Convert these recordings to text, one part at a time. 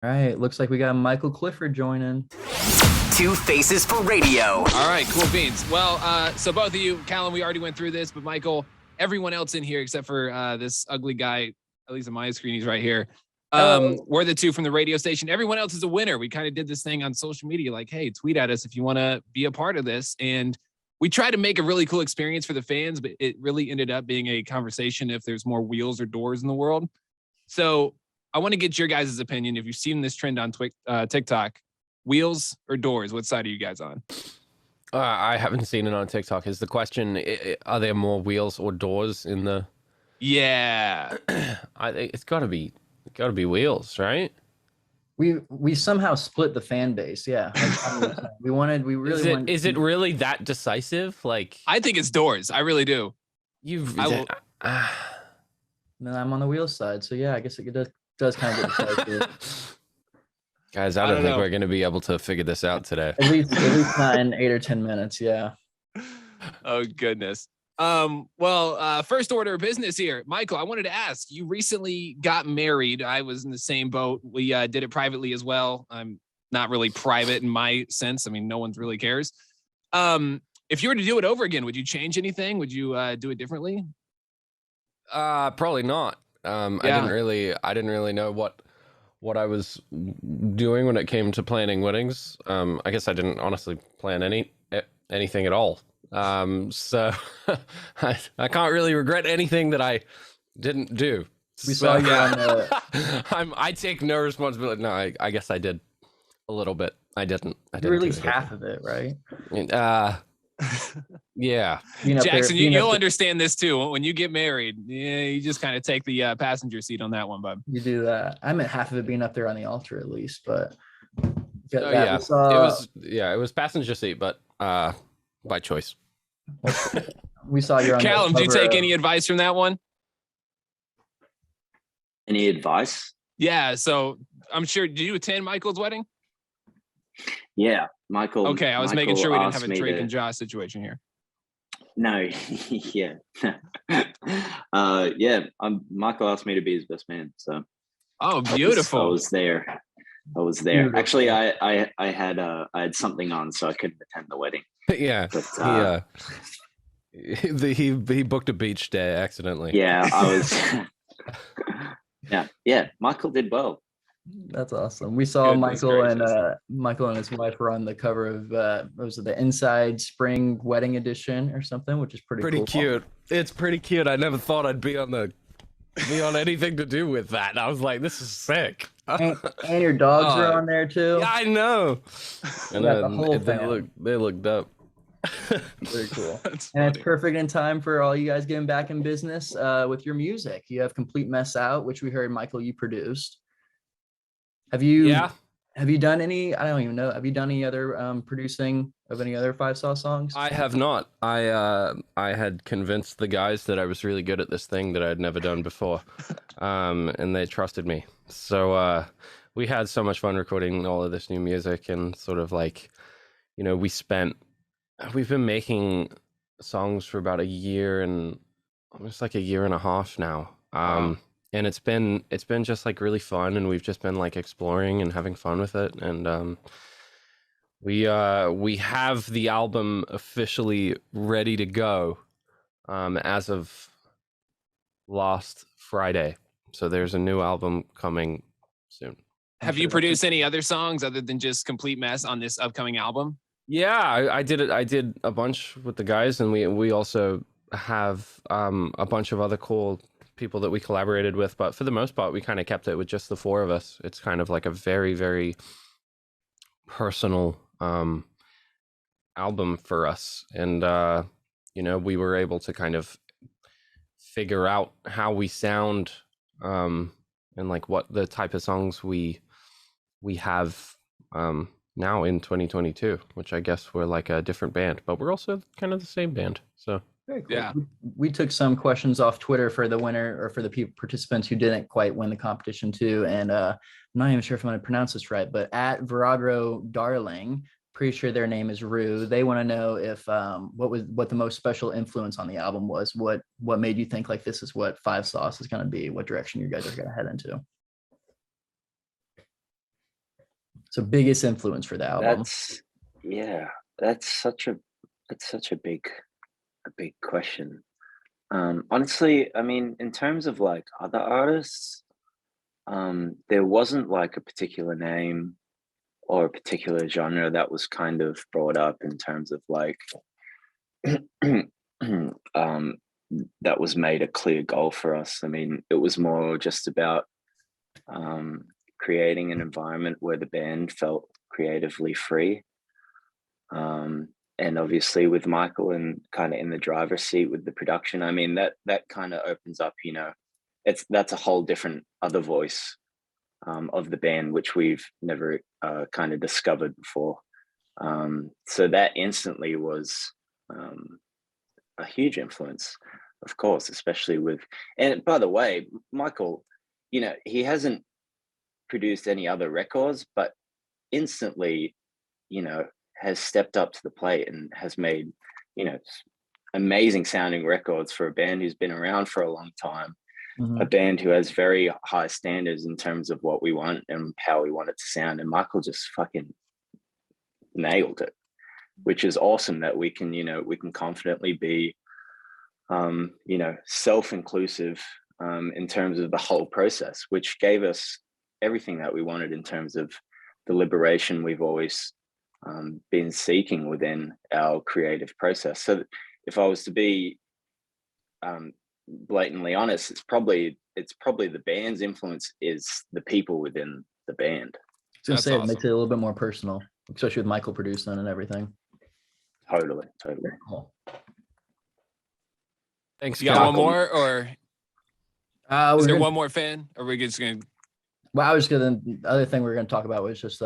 All right, looks like we got Michael Clifford joining. Two faces for radio. All right, cool beans. Well, so both of you, Calum, we already went through this, but Michael, everyone else in here except for this ugly guy, at least on my screen, he's right here. We're the two from the radio station. Everyone else is a winner. We kind of did this thing on social media, like, hey, tweet at us if you want to be a part of this. And we tried to make a really cool experience for the fans, but it really ended up being a conversation if there's more wheels or doors in the world. So I want to get your guys' opinion. If you've seen this trend on TikTok, wheels or doors, what side are you guys on? I haven't seen it on TikTok. Is the question, are there more wheels or doors in the... Yeah. I think it's got to be wheels, right? We somehow split the fan base. Yeah. We really wanted. Is it really that decisive? Like, I think it's doors. I really do. Man, I'm on the wheels side. So yeah, I guess it does kind of get decisive. Guys, I don't think we're going to be able to figure this out today. At least not in 8 or 10 minutes. Yeah. Oh, goodness. Well, first order of business here. Michael, I wanted to ask, you recently got married. I was in the same boat. We did it privately as well. I'm not really private in my sense. I mean, no one really cares. If you were to do it over again, would you change anything? Would you do it differently? Probably not. Yeah. I didn't really know what I was doing when it came to planning weddings. I guess I didn't honestly plan anything at all. So I can't really regret anything that I didn't do. We saw you on the... I take no responsibility. No, I guess I did a little bit. I didn't You released half of it, right? Yeah. Jackson, you'll understand this too. When you get married, yeah, you just kind of take the passenger seat on that one, bud. You do that. I meant half of it being up there on the altar at least, but yeah, it was passenger seat, but by choice. We saw you on Calum, do you take any advice from that one? Any advice? Yeah, so I'm sure, did you attend Michael's wedding? Yeah, Michael. Okay, I was making sure we didn't have a Drake and Josh situation here. No, yeah. Michael asked me to be his best man, so. Oh, beautiful. I was there. Beautiful. Actually, I had something on, so I couldn't attend the wedding. Yeah, but, he booked a beach day accidentally. Yeah, I was. yeah. Michael did well. That's awesome. We saw Michael and his wife were on the cover of was it the Inside Spring Wedding Edition or something, which is pretty cool. Cute. It's pretty cute. I never thought I'd be on anything to do with that. I was like, this is sick. And your dogs are on there too. Yeah, I know. And they looked up. Very cool. And it's perfect in time for all you guys getting back in business with your music. You have Complete Mess Out, which we heard, Michael, you produced. Have you done any? I don't even know. Have you done any other producing of any other Five Sauce songs? I have not. I had convinced the guys that I was really good at this thing that I'd never done before, and they trusted me. So we had so much fun recording all of this new music, and sort of like, we've been making songs for about a year and almost like a year and a half now. And it's been just like really fun, and we've just been like exploring and having fun with it. And we have the album officially ready to go as of last Friday. So there's a new album coming soon. Have you produced any other songs other than just Complete Mess on this upcoming album? Yeah, I did it. I did a bunch with the guys, and we also have a bunch of other cool people that we collaborated with, but for the most part we kind of kept it with just the four of us. It's kind of like a very, very personal album for us, and we were able to kind of figure out how we sound and like what the type of songs we have now in 2022, which I guess we're like a different band, but we're also kind of the same band. So very cool. Yeah, we took some questions off Twitter for the winner, or for the participants who didn't quite win the competition too. And I'm not even sure if I'm going to pronounce this right, but at Virago Darling, pretty sure their name is Rue. They want to know if what the most special influence on the album was. What made you think like this is what Five Sauce is going to be? What direction you guys are going to head into? So biggest influence for the album. That's such a big question. Honestly, I mean, in terms of like other artists, there wasn't like a particular name or a particular genre that was kind of brought up in terms of like that was made a clear goal for us. I mean, it was more just about creating an environment where the band felt creatively free. And obviously with Michael and kind of in the driver's seat with the production, I mean, that kind of opens up, you know, that's a whole different other voice of the band, which we've never kind of discovered before. So that instantly was a huge influence, of course, especially with, and by the way, Michael, you know, he hasn't produced any other records, but instantly, you know, has stepped up to the plate and has made, you know, amazing sounding records for a band who's been around for a long time, a band who has very high standards in terms of what we want and how we want it to sound. And Michael just fucking nailed it, which is awesome that we can, you know, we can confidently be, you know, self-inclusive in terms of the whole process, which gave us everything that we wanted in terms of the liberation we've always been seeking within our creative process. So if I was to be blatantly honest, it's probably the band's influence is the people within the band. I was gonna say, it makes it a little bit more personal, especially with Michael producing and everything. Totally. Cool. Thanks. You got one more, or is there one more fan? Or are we just gonna? Well, I was gonna. The other thing we were gonna talk about was just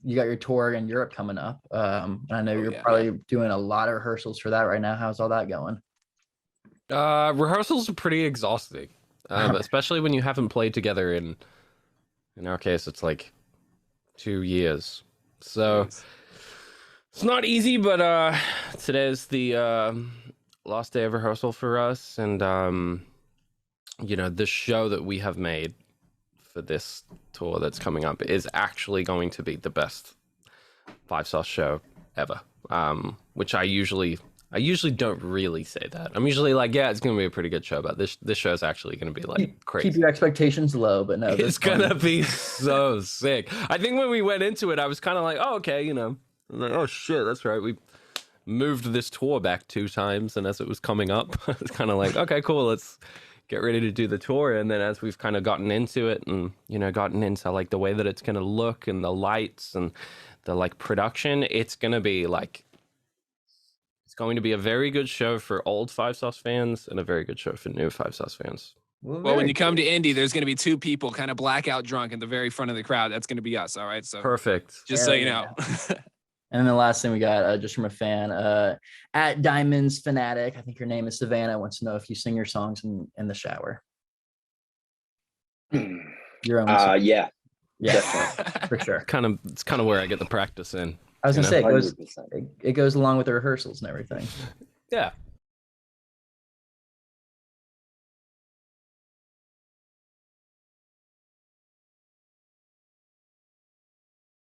you got your tour in Europe coming up. And I know you're probably doing a lot of rehearsals for that right now. How's all that going? Rehearsals are pretty exhausting, especially when you haven't played together in our case, it's like 2 years. So it's not easy, but today's the last day of rehearsal for us, and you know, the show that we have made for this tour that's coming up is actually going to be the best 5-star show ever. Which I usually don't really say that. I'm usually like, yeah, it's gonna be a pretty good show, but this show is actually gonna be like crazy. Keep your expectations low, but no, it's gonna be so sick. I think when we went into it, I was kind of like, oh, okay, you know, I'm like, oh shit, that's right, we moved this tour back 2 times, and as it was coming up, I was kind of like, okay, cool, let's get ready to do the tour. And then as we've kind of gotten into it, and you know, gotten into like the way that it's gonna look and the lights and the like production, it's gonna be like, it's going to be a very good show for old 5-star fans and a very good show for new 5-star fans. Well, when you come to Indy, there's going to be 2 people kind of blackout drunk at the very front of the crowd. That's going to be us. All right. So perfect. Just so you know. And then the last thing we got, just from a fan, at Diamonds Fanatic, I think your name is Savannah, wants to know if you sing your songs in the shower. Your own song. Yeah, for sure. It's kind of where I get the practice in. I was gonna say it goes along with the rehearsals and everything. Yeah,